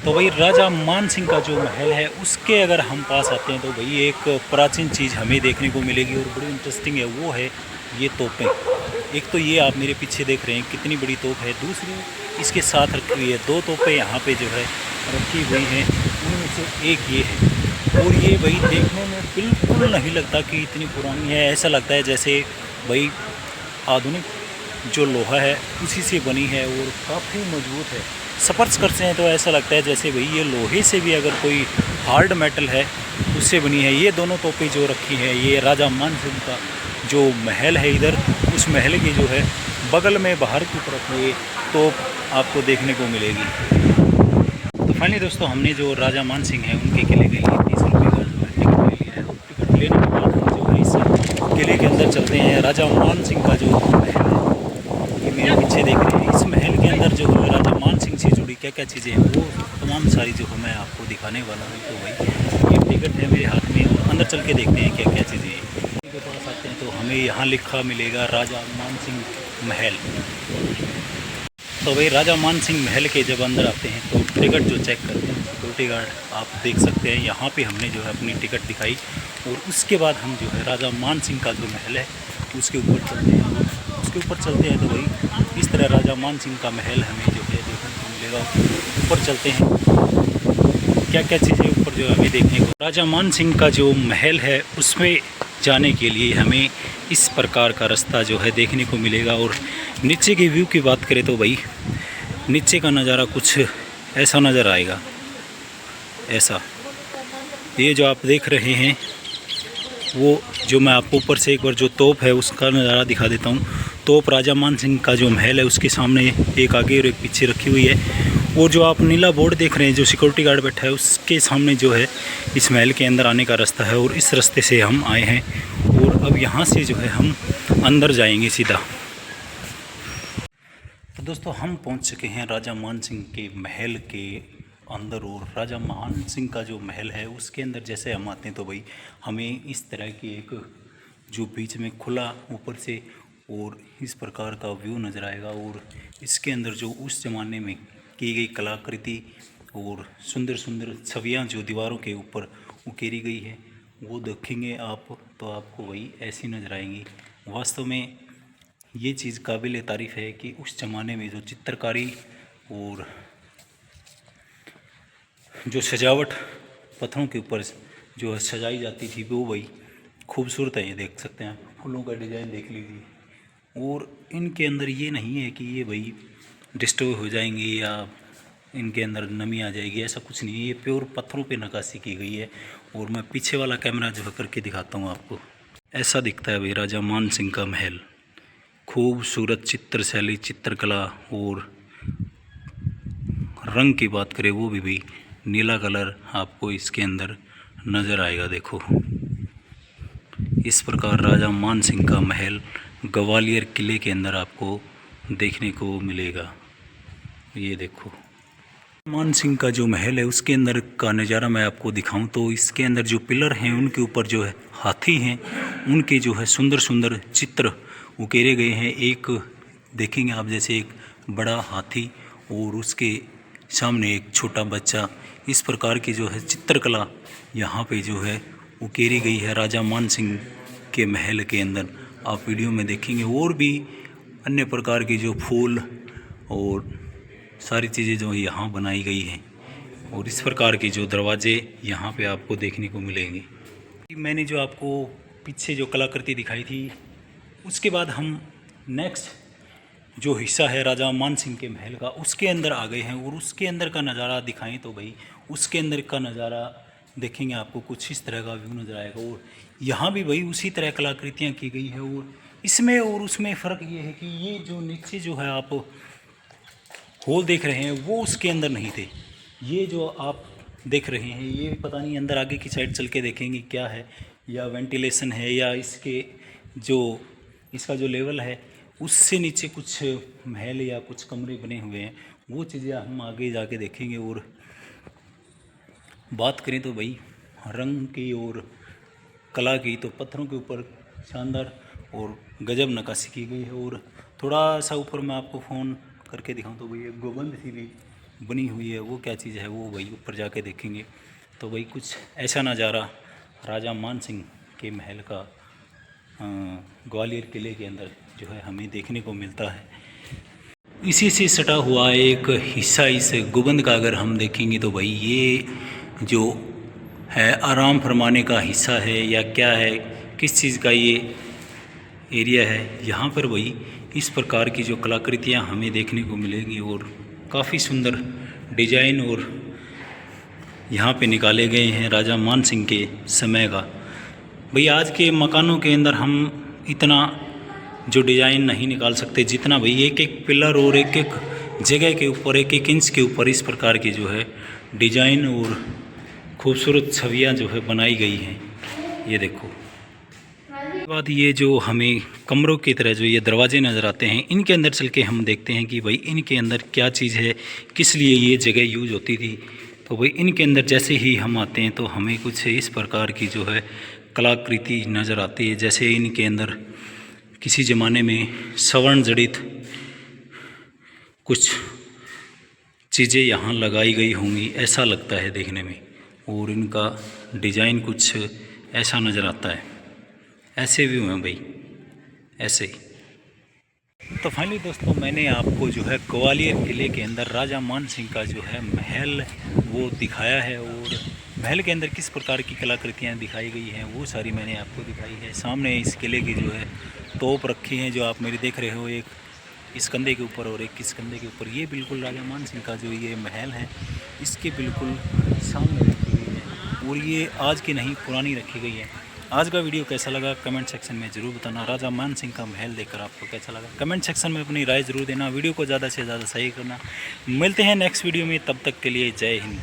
तो भाई राजा मान सिंह का जो महल है उसके अगर हम पास आते हैं तो भाई एक प्राचीन चीज़ हमें देखने को मिलेगी और बड़ी इंटरेस्टिंग है, वो है ये तोपें। एक तो ये आप मेरे पीछे देख रहे हैं कितनी बड़ी तोप है, दूसरी इसके साथ रखी हुई है दो तोपें यहाँ पे जो है रखी हुई हैं, उनमें से एक ये है। और ये भाई देखने में बिल्कुल नहीं लगता कि इतनी पुरानी है, ऐसा लगता है जैसे भाई आधुनिक जो लोहा है उसी से बनी है और काफ़ी मजबूत है। स्पर्श करते हैं तो ऐसा लगता है जैसे भाई ये लोहे से भी अगर कोई हार्ड मेटल है उससे बनी है। ये दोनों तोपें जो रखी हैं ये राजा मान सिंह का जो महल है इधर, उस महल की जो है बगल में बाहर की तरफ ये तोप आपको देखने को मिलेगी। तो फाइनली दोस्तों हमने जो राजा मान सिंह हैं उनके किले के लिए 30 रुपये का जो है टिकट ले लिया है। और टिकट लेने के बाद हम जो है इस किले के अंदर चलते हैं। राजा मान सिंह का जो महल है ये मेरे पीछे देख रहे हैं, इस महल के अंदर जो है राजा मान सिंह से जुड़ी क्या क्या चीज़ें हैं वो तमाम सारी जो है मैं आपको दिखाने वाला हूँ। तो भाई ये टिकट है मेरे हाथ में और अंदर चल के देखते हैं क्या क्या चीज़ें हैं। के पास आते हैं तो हमें यहाँ लिखा मिलेगा राजा मान सिंह महल। तो भाई राजा मान सिंह महल के जब अंदर आते हैं तो टिकट जो चेक करते हैं सिक्योरिटी गार्ड आप देख सकते हैं, यहाँ पे हमने जो है अपनी टिकट दिखाई और उसके बाद हम जो है राजा मान सिंह का जो महल है उसके ऊपर चलते हैं। उसके ऊपर चलते हैं तो भाई इस तरह राजा मान सिंह का महल हमें जो है देखने को मिलेगा। ऊपर चलते हैं क्या क्या चीज़ें ऊपर जो हमें देखने को। राजा मान सिंह का जो महल है उसमें जाने के लिए हमें इस प्रकार का रास्ता जो है देखने को मिलेगा। और नीचे की व्यू की बात करें तो भाई नीचे का नज़ारा कुछ ऐसा नज़र आएगा। ऐसा ये जो आप देख रहे हैं वो जो मैं आपको ऊपर से एक बार जो तोप है उसका नज़ारा दिखा देता हूँ। तोप राजा मान सिंह का जो महल है उसके सामने एक आगे और एक पीछे रखी हुई है। और जो आप नीला बोर्ड देख रहे हैं जो सिक्योरिटी गार्ड बैठा है उसके सामने जो है इस महल के अंदर आने का रास्ता है। और इस रास्ते से हम आए हैं और अब यहाँ से जो है हम अंदर जाएंगे सीधा। तो दोस्तों हम पहुँच चुके हैं राजा मान सिंह के महल के अंदर। और राजा मान सिंह का जो महल है उसके अंदर जैसे हम आते हैं तो भाई हमें इस तरह की एक जो बीच में खुला ऊपर से और इस प्रकार का व्यू नज़र आएगा। और इसके अंदर जो उस ज़माने में की गई कलाकृति और सुंदर सुंदर छवियाँ जो दीवारों के ऊपर उकेरी गई है वो देखेंगे आप तो आपको वही ऐसी नज़र आएंगी। वास्तव में ये चीज़ काबिल तारीफ़ है कि उस ज़माने में जो चित्रकारी और जो सजावट पत्थरों के ऊपर जो सजाई जाती थी वो वही खूबसूरत है। ये देख सकते हैं फूलों का डिज़ाइन देख लीजिए। और इनके अंदर ये नहीं है कि ये भाई डिस्टर्ब हो जाएंगे या इनके अंदर नमी आ जाएगी, ऐसा कुछ नहीं है। ये प्योर पत्थरों पे नक्काशी की गई है। और मैं पीछे वाला कैमरा जो है करके दिखाता हूँ आपको। ऐसा दिखता है भाई राजा मान सिंह का महल। खूबसूरत चित्रशैली चित्रकला और रंग की बात करें वो भी भाई नीला कलर आपको इसके अंदर नज़र आएगा। देखो इस प्रकार राजा मान सिंह का महल ग्वालियर किले के अंदर आपको देखने को मिलेगा। ये देखो मान सिंह का जो महल है उसके अंदर का नज़ारा मैं आपको दिखाऊं तो इसके अंदर जो पिलर हैं उनके ऊपर जो है हाथी हैं, उनके जो है सुंदर सुंदर चित्र उकेरे गए हैं। एक देखेंगे आप जैसे एक बड़ा हाथी और उसके सामने एक छोटा बच्चा, इस प्रकार की जो है चित्रकला यहाँ पे जो है उकेरी गई है राजा मान सिंह के महल के अंदर। आप वीडियो में देखेंगे और भी अन्य प्रकार की जो फूल और सारी चीज़ें जो यहाँ बनाई गई हैं। और इस प्रकार के जो दरवाजे यहाँ पे आपको देखने को मिलेंगे। मैंने जो आपको पीछे जो कलाकृति दिखाई थी उसके बाद हम नेक्स्ट जो हिस्सा है राजा मान सिंह के महल का उसके अंदर आ गए हैं। और उसके अंदर का नज़ारा दिखाएं तो भाई उसके अंदर का नज़ारा देखेंगे आपको कुछ इस तरह का व्यू नज़र आएगा। और यहाँ भी भाई उसी तरह कलाकृतियाँ की गई है। और इसमें और उसमें फ़र्क ये है कि ये जो नीचे जो है आप होल देख रहे हैं वो उसके अंदर नहीं थे। ये जो आप देख रहे हैं ये पता नहीं अंदर आगे की साइड चल के देखेंगे क्या है, या वेंटिलेशन है या इसके जो इसका जो लेवल है उससे नीचे कुछ महल या कुछ कमरे बने हुए हैं, वो चीज़ें हम आगे जाके देखेंगे। और बात करें तो भाई रंग की और कला की तो पत्थरों के ऊपर शानदार और गजब नक्काशी की गई है। और थोड़ा सा ऊपर मैं आपको फ़ोन करके दिखाऊं तो भाई एक गोबंद सी भी बनी हुई है वो क्या चीज़ है वो भाई ऊपर जाके देखेंगे। तो भाई कुछ ऐसा नज़ारा राजा मान सिंह के महल का ग्वालियर किले के अंदर जो है हमें देखने को मिलता है। इसी से सटा हुआ एक हिस्सा इस गुंबद का अगर हम देखेंगे तो भाई ये जो है आराम फरमाने का हिस्सा है या क्या है, किस चीज़ का ये एरिया है। यहाँ पर भाई इस प्रकार की जो कलाकृतियाँ हमें देखने को मिलेंगी और काफ़ी सुंदर डिजाइन और यहाँ पे निकाले गए हैं राजा मान सिंह के समय का। भाई आज के मकानों के अंदर हम इतना जो डिज़ाइन नहीं निकाल सकते जितना भाई एक एक पिलर और एक एक जगह के ऊपर एक एक इंच के ऊपर इस प्रकार की जो है डिज़ाइन और खूबसूरत छवियाँ जो है बनाई गई हैं। ये देखो। उसके बाद ये जो हमें कमरों की तरह जो ये दरवाजे नज़र आते हैं, इनके अंदर चल के हम देखते हैं कि भाई इनके अंदर क्या चीज़ है, किस लिए ये जगह यूज होती थी। तो भाई इनके अंदर जैसे ही हम आते हैं तो हमें कुछ इस प्रकार की जो है कलाकृति नज़र आती है, जैसे इनके अंदर किसी ज़माने में स्वर्ण जड़ित कुछ चीज़ें यहाँ लगाई गई होंगी, ऐसा लगता है देखने में। और इनका डिज़ाइन कुछ ऐसा नज़र आता है। ऐसे भी हुए भाई, ऐसे ही। तो फाइनली दोस्तों मैंने आपको जो है ग्वालियर किले के अंदर राजा मान सिंह का जो है महल वो दिखाया है और महल के अंदर किस प्रकार की कलाकृतियाँ दिखाई गई हैं वो सारी मैंने आपको दिखाई है। सामने इस किले की जो है तोप रखी हैं जो आप मेरी देख रहे हो, एक इस कंधे के ऊपर और एक इस कंधे के ऊपर। ये बिल्कुल राजा मान सिंह का जो ये महल है इसके बिल्कुल सामने रखी गई है और ये आज की नहीं पुरानी रखी गई है। आज का वीडियो कैसा लगा कमेंट सेक्शन में ज़रूर बताना। राजा मान सिंह का महल देखकर आपको कैसा लगा कमेंट सेक्शन में अपनी राय ज़रूर देना। वीडियो को ज़्यादा से ज़्यादा सही करना। मिलते हैं नेक्स्ट वीडियो में, तब तक के लिए जय हिंद।